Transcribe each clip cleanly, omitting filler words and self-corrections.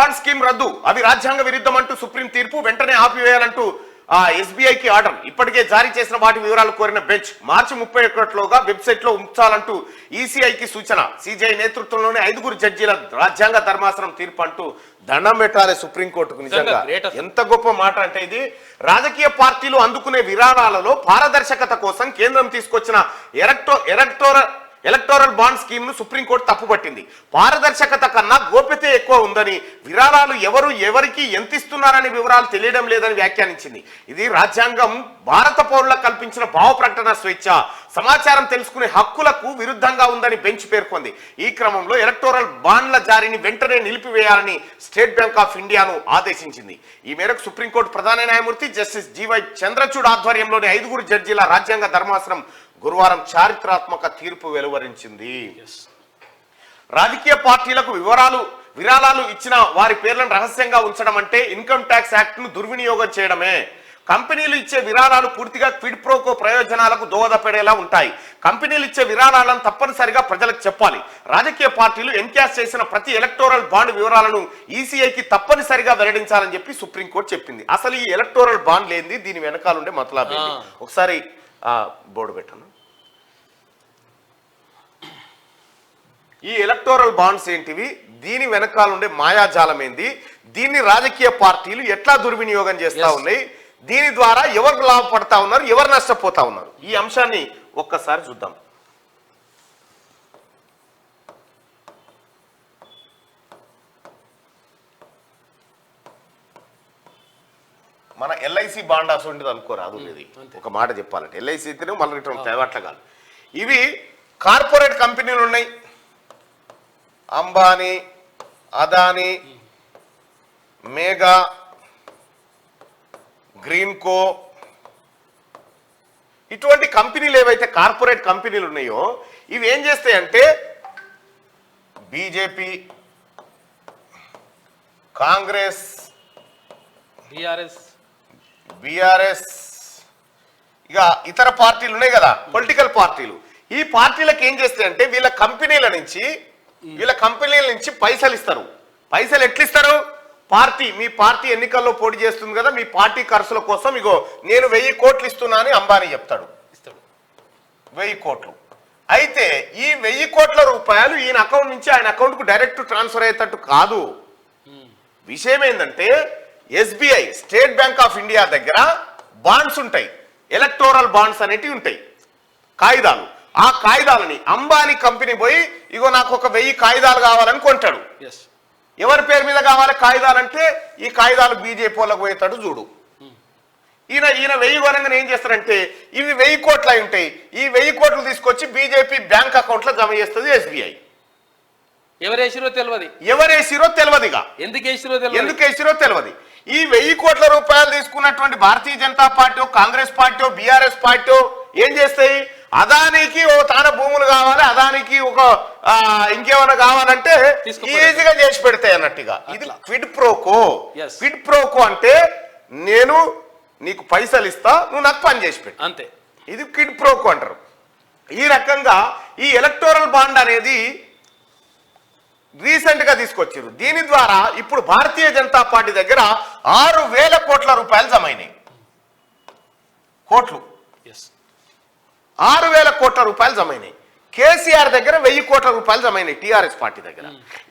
Bond scheme రద్దు, అవి రాజ్యాంగ విరుద్ధం అంటూ సుప్రీం తీర్పు, వెంటనే ఆపివేయాలంటూ ఎస్బీఐకి ఆర్డర్. ఇప్పటికే జారీ చేసిన వాటి వివరాలు కోరిన బెంచ్ మార్చి 31లోగా వెబ్సైట్ లో ఉంచాలంటూ ఈసీఐకి సూచన. సిజేఐ నేతృత్వంలోని 5 జడ్జీల రాజ్యాంగ ధర్మాసనం తీర్పు అంటూ దండం పెట్టాలి సుప్రీంకోర్టుకు. నిజంగా ఎంత గొప్ప మాట అంటే ఇది. రాజకీయ పార్టీలు అందుకునే విరాళాలలో పారదర్శకత కోసం కేంద్రం తీసుకొచ్చిన ఎలక్టోరల్ బాండ్ స్కీమ్ ను సుప్రీంకోర్టు తప్పుపట్టింది. పారదర్శకత కన్నా గోప్యత ఎక్కువ ఉందని, విరాళాలు ఎవరికి ఎంత ఇస్తున్నారనే వివరాలు తెలియడం లేదని వ్యాఖ్యానించింది. ఇది రాజ్యాంగం భారత పౌరులకు కల్పించిన భావ ప్రకటన స్వేచ్ఛ, సమాచారం తెలుసుకునే హక్కులకు విరుద్ధంగా ఉందని బెంచ్ పేర్కొంది. ఈ క్రమంలో ఎలక్టోరల్ బాండ్ల జారీని వెంటనే నిలిపివేయాలని స్టేట్ బ్యాంక్ ఆఫ్ ఇండియాను ఆదేశించింది. ఈ మేరకు సుప్రీంకోర్టు ప్రధాన న్యాయమూర్తి జస్టిస్ జీవై చంద్రచూడ్ ఆధ్వర్యంలోని 5 జడ్జీల రాజ్యాంగ ధర్మాసనం గురువారం చారిత్రాత్మక తీర్పు వెలువరించింది. రాజకీయ పార్టీలకు విరాళాలు ఇచ్చిన వారి పేర్లను రహస్యంగా ఉంచడం అంటే ఇన్కమ్ ట్యాక్స్ యాక్ట్ ను దుర్వినియోగం చేయడమే. కంపెనీలు ఇచ్చే విరాళాలు పూర్తిగా క్విడ్ ప్రోకో ప్రయోజనాలకు దోహదపడేలా ఉంటాయి. కంపెనీలు ఇచ్చే విరాళాలను తప్పనిసరిగా ప్రజలకు చెప్పాలి. రాజకీయ పార్టీలు ఎన్కాష్ చేసిన ప్రతి ఎలక్టోరల్ బాండ్ వివరాలను ఈసీఐకి తప్పనిసరిగా వెల్లడించాలని చెప్పి సుప్రీంకోర్టు చెప్పింది. అసలు ఈ ఎలక్టోరల్ బాండ్ లేనిది దీని వెనకాలండే మతలబ్ ఏంది? ఒకసారి బోర్డు పెట్టాను. ఈ ఎలక్టోరల్ బాండ్స్ ఏంటివి, దీని వెనకాలండే మాయాజాలం ఏంది, దీన్ని రాజకీయ పార్టీలు ఎట్లా దుర్వినియోగం చేస్తా ఉన్నాయి, దీని ద్వారా ఎవరు లాభపడతా ఉన్నారు, ఎవరు నష్టపోతా ఉన్నారు, ఈ అంశాన్ని ఒక్కసారి చూద్దాం. మన ఎల్ఐసి బాండ్ అసలు అనుకోరాదు. ఇది ఒక మాట చెప్పాలంటే ఎల్ఐసి అయితేనే మళ్ళీ రిటర్న్ అట్లా కాదు. ఇవి కార్పొరేట్ కంపెనీలు ఉన్నాయి, అంబానీ, అదానీ, మేఘా, గ్రీన్కో, ఇటువంటి కంపెనీలు ఏవైతే కార్పొరేట్ కంపెనీలు ఉన్నాయో ఇవి ఏం చేస్తాయంటే బీజేపీ, కాంగ్రెస్, బీఆర్ఎస్ ఇక ఇతర పార్టీలు ఉన్నాయి కదా, పొలిటికల్ పార్టీలు. ఈ పార్టీలకు ఏం చేస్తాయంటే వీళ్ళ కంపెనీల నుంచి పైసలు ఇస్తారు. పైసలు ఎట్లా ఇస్తారు? మీ పార్టీ ఎన్నికల్లో పోటీ చేస్తుంది కదా, మీ పార్టీ ఖర్చుల కోసం ఇగో నేను 1000 కోట్లు ఇస్తున్నా అని అంబానీ చెప్తాడు. 1000 కోట్లు. అయితే ఈ 1000 కోట్ల రూపాయలు ఈయన అకౌంట్ నుంచి ఆయన అకౌంట్ కు డైరెక్ట్ ట్రాన్స్ఫర్ అయ్యేటట్టు కాదు. విషయం ఏంటంటే SBI, state bank of India దగ్గర బాండ్స్ ఉంటాయి, ఎలక్టోరల్ బాండ్స్ అనేటివి ఉంటాయి, కాగితాలు. ఆ కాగితాలని అంబానీ కంపెనీ పోయి ఇగో నాకు ఒక 1000 కాగితాలు కావాలని కొంటాడు. ఎవరి పేరు మీద కావాలి కాగితాలంటే ఈ కాగితాలు బీజేపీ వాళ్ళకు పోయేటాడు చూడు. ఈయన 1000 కొనంగానే ఏం చేస్తారంటే ఇవి 1000 కోట్లు అయి ఉంటాయి. ఈ 1000 కోట్లు తీసుకొచ్చి బీజేపీ బ్యాంక్ అకౌంట్ లో జమ చేస్తుంది ఎస్బీఐ. ఎవరేసిరో తెలియదుగా, ఎందుకు వేసిరో తెలియదు. ఈ 1000 కోట్ల రూపాయలు తీసుకున్నటువంటి Bharatiya Janata party, Congress party, BRS party ఏం చేస్తాయి? అదానికి ఓ తాన భూములు కావాలి, అదానికి ఒక ఇంకేమైనా కావాలంటే ఈజీగా చేసి పెడతాయి అన్నట్టుగా. ఇది క్విడ్ ప్రోకో. క్విడ్ ప్రోకో అంటే నేను నీకు పైసలు ఇస్తా, నువ్వు నాకు పని చేసి పెట్టు, అంతే. ఇది క్విడ్ ప్రోకో అంటారు. ఈ రకంగా ఈ ఎలక్టోరల్ బాండ్ అనేది రీసెంట్ గా తీసుకొచ్చారు. దీని ద్వారా ఇప్పుడు భారతీయ జనతా పార్టీ దగ్గర 6000 కోట్ల రూపాయలు జమైనాయి. 6000 కోట్ల రూపాయలు జమైనాయి. కేసీఆర్ దగ్గర 1000 కోట్ల రూపాయలు జమైనాయి టీఆర్ఎస్ పార్టీ దగ్గర.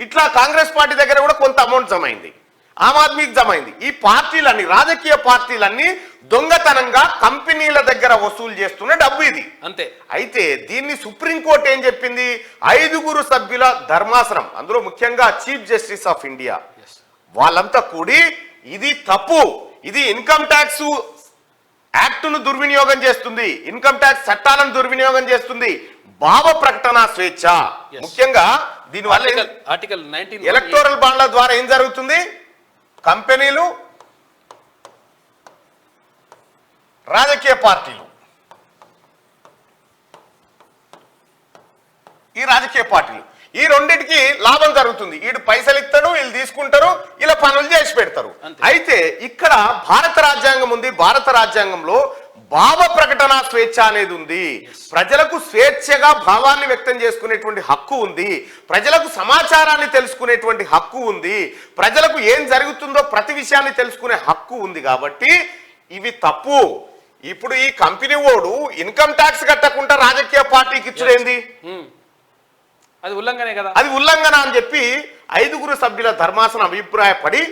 ఇట్లా కాంగ్రెస్ పార్టీ దగ్గర కూడా కొంత అమౌంట్ జమైంది, ఆమ్ ఆద్మీకి జమైంది. ఈ పార్టీలన్నీ, రాజకీయ పార్టీలన్నీ దొంగతనంగా కంపెనీల దగ్గర వసూలు చేస్తున్న డబ్బు ఇది, అంతే. అయితే దీన్ని సుప్రీంకోర్టు ఏం చెప్పింది? 5 సభ్యుల ధర్మాసనం, అందులో ముఖ్యంగా చీఫ్ జస్టిస్ ఆఫ్ ఇండియా, వాళ్ళంతా కూడి ఇది తప్పు, ఇది ఇన్కమ్ ట్యాక్స్ యాక్టును దుర్వినియోగం చేస్తుంది, ఇన్కమ్ ట్యాక్స్ చట్టాలను దుర్వినియోగం చేస్తుంది, భావ ప్రకటన స్వేచ్ఛ. ముఖ్యంగా దీనివల్ల ఆర్టికల్ 19 ఎలక్టోరల్ బాండ్ల ద్వారా ఏం జరుగుతుంది? కంపెనీలు, రాజకీయ పార్టీలు, ఈ రెండింటికి లాభం జరుగుతుంది. వీడు పైసలు ఇస్తాడు, వీళ్ళు తీసుకుంటారు, ఇలా పనులు చేసి పెడతారు. అయితే ఇక్కడ భారత రాజ్యాంగం ఉంది. భారత రాజ్యాంగంలో భావ ప్రకటన స్వేచ్ఛ అనేది ఉంది. ప్రజలకు స్వేచ్ఛగా భావాన్ని వ్యక్తం చేసుకునేటువంటి హక్కు ఉంది. ప్రజలకు సమాచారాన్ని తెలుసుకునేటువంటి హక్కు ఉంది. ప్రజలకు ఏం జరుగుతుందో ప్రతి విషయాన్ని తెలుసుకునే హక్కు ఉంది. కాబట్టి ఇవి తప్పు. ఇప్పుడు ఈ కంపెనీ ఓడు ఇన్కమ్ ట్యాక్స్ కట్టకుండా రాజకీయ పార్టీకి ఇచ్చుడేంది? అది ఉల్లంఘనే కదా. అది ఉల్లంఘన అని చెప్పి 5 సభ్యుల ధర్మాసనం అభిప్రాయపడి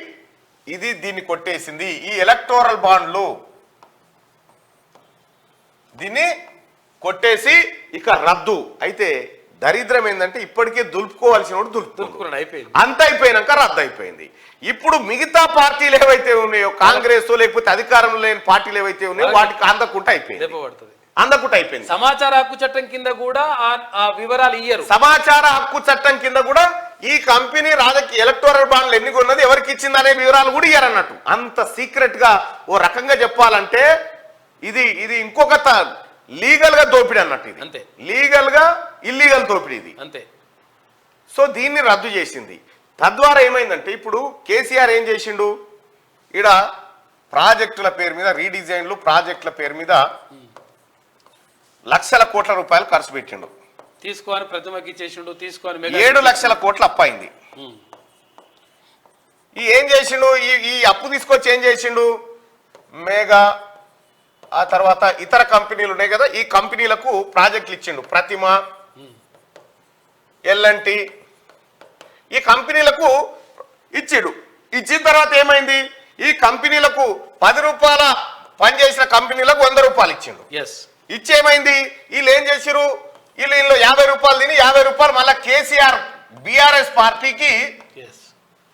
దీన్ని కొట్టేసింది. ఈ ఎలక్టోరల్ బాండ్లు దీన్ని కొట్టేసి ఇక రద్దు. అయితే దరిద్రం ఏంటంటే ఇప్పటికే దులుపుకోవాల్సిన దులుపుకున్నాడు, అయిపోయింది. అంత అయిపోయినాక రద్దు అయిపోయింది. ఇప్పుడు మిగతా పార్టీలు ఏవైతే ఉన్నాయో, కాంగ్రెస్ లేకపోతే అధికారంలో లేని పార్టీలు ఏవైతే ఉన్నాయో వాటికి అందకుండా అయిపోయింది. అందకుండా అయిపోయింది. సమాచార హక్కు చట్టం కింద కూడా ఆ వివరాలు ఇయ్యరు. సమాచార హక్కు చట్టం కింద కూడా ఈ కంపెనీ రాజకీయ ఎలక్టోరల్ బాండ్లు ఎన్ని కొన్నది, ఎవరికి ఇచ్చింది అనే వివరాలు కూడా ఇయ్యారన్నట్టు. అంత సీక్రెట్ గా ఓ రకంగా చెప్పాలంటే ఇది ఇంకొక లీగల్ గా దోపిడీ అన్నట్టు. ఇది అంతే, లీగల్ గా ఇల్లీగల్ దోపిడీ ఇది. అంతే. సో దీన్ని రద్దు చేసింది. తద్వారా ఏమైందంటే ఇప్పుడు కేసీఆర్ ఏం చేసిండు, ఈడ ప్రాజెక్టుల పేరు మీద రీడిజైన్లు, ప్రాజెక్టుల పేరు మీద లక్షల కోట్ల రూపాయలు ఖర్చు పెట్టిండు. తీసుకోని ప్రతిమకి చేసిండు, తీసుకొని 7 లక్షల కోట్లు అప్పయింది. ఏం చేసిండు, ఈ అప్పు తీసుకొచ్చి ఏం చేసిండు, మేఘా ఆ తర్వాత ఇతర కంపెనీలు ఉన్నాయి కదా, ఈ కంపెనీలకు ప్రాజెక్టులు ఇచ్చిండు. ప్రతిమ, ఎల్ఎన్టీ, ఈ కంపెనీలకు ఇచ్చిండు. ఇచ్చిన తర్వాత ఏమైంది, ఈ కంపెనీలకు 10 రూపాయల పనిచేసిన కంపెనీలకు 100 రూపాయలు ఇచ్చిండు. ఇచ్చేమైంది, వీళ్ళు ఏం చేసిరు, వీళ్ళు 50 రూపాయలు తిని 50 రూపాయలు మళ్ళీ కేసీఆర్ బీఆర్ఎస్ పార్టీకి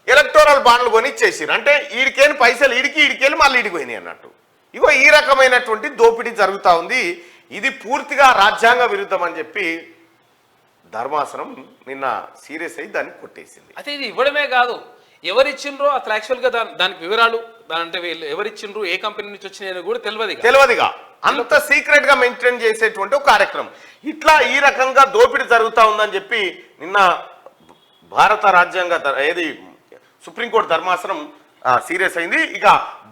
ఎలక్టోరల్ బాండ్లు కొని ఇచ్చేసారు. అంటే ఈడికేని పైసలు ఈడికెళ్ళి మళ్ళీ ఈడికి పోయినాయి అన్నట్టు. ఇగో ఈ రకమైనటువంటి దోపిడీ జరుగుతూ ఉంది. ఇది పూర్తిగా రాజ్యాంగ విరుద్ధం అని చెప్పి ధర్మాసనం నిన్న సీరియస్ అయ్యి దాన్ని కొట్టేసింది. అయితే ఇది ఇవ్వడమే కాదు, ఎవరిచ్చిండ్రో అసలు యాక్చువల్గా దానికి వివరాలు, అంటే వీళ్ళు ఎవరిచ్చిండ్రు, ఏ కంపెనీ నుంచి వచ్చినాయని కూడా తెలియదుగా. అంత సీక్రెట్ గా మెయింటైన్ చేసేటువంటి ఒక కార్యక్రమం. ఇట్లా ఈ రకంగా దోపిడీ జరుగుతూ ఉందని చెప్పి నిన్న భారత రాజ్యాంగ సుప్రీంకోర్టు ధర్మాసనం సీరియస్ అయింది. ఇక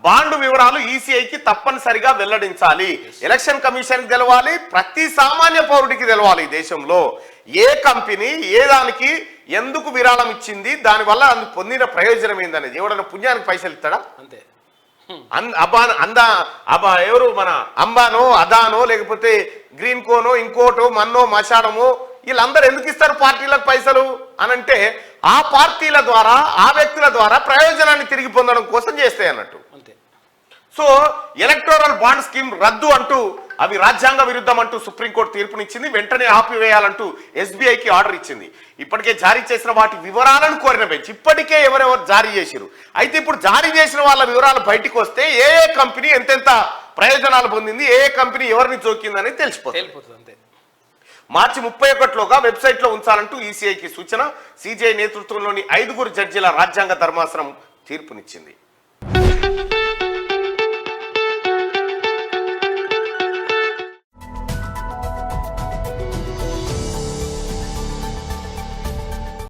బాండు వివరాలు ఈసీఐకి తప్పనిసరిగా వెల్లడించాలి. ఎలక్షన్ కమిషన్ కి తెలవాలి, ప్రతి సామాన్య పౌరుడికి తెలవాలి. ఈ దేశంలో ఏ కంపెనీ ఏ దానికి ఎందుకు విరాళం ఇచ్చింది, దానివల్ల అందుకు పొందిన ప్రయోజనం ఏందనేది. ఎవడన్నా పుణ్యానికి పైసలు ఇస్తాడా? అంతే. ఎవరు మన అంబానో అదానో లేకపోతే గ్రీన్ కోనో ఇంకోటో మన్నో మశాడమో వీళ్ళందరూ ఎందుకు ఇస్తారు పార్టీలకు పైసలు అనంటే ఆ పార్టీల ద్వారా ఆ వ్యక్తుల ద్వారా ప్రయోజనాన్ని తిరిగి పొందడం కోసం చేస్తాయి అన్నట్టు. సో ఎలక్టోరల్ బాండ్ స్కీమ్ రద్దు అంటూ అవి రాజ్యాంగ విరుద్ధం అంటూ సుప్రీంకోర్టు తీర్పునిచ్చింది. వెంటనే ఆపివేయాలంటూ ఎస్బీఐకి ఆర్డర్ ఇచ్చింది. ఇప్పటికే జారీ చేసిన వాటి వివరాలను కోరిన బెంచ్ ఇప్పటికే ఎవరెవరు జారీ చేసిరు. అయితే ఇప్పుడు జారీ చేసిన వాళ్ళ వివరాలు బయటకు వస్తే ఏ కంపెనీ ఎంతెంత ప్రయోజనాలు పొందింది, ఏ కంపెనీ ఎవరిని జోకిందని తెలిసిపోతుంది. మార్చి 31లోగా వెబ్సైట్ లో ఉంచాలంటూ ఈసీఐకి సూచన. సిజేఐ నేతృత్వంలోని 5 జడ్జీల రాజ్యాంగ ధర్మాసనం తీర్పునిచ్చింది.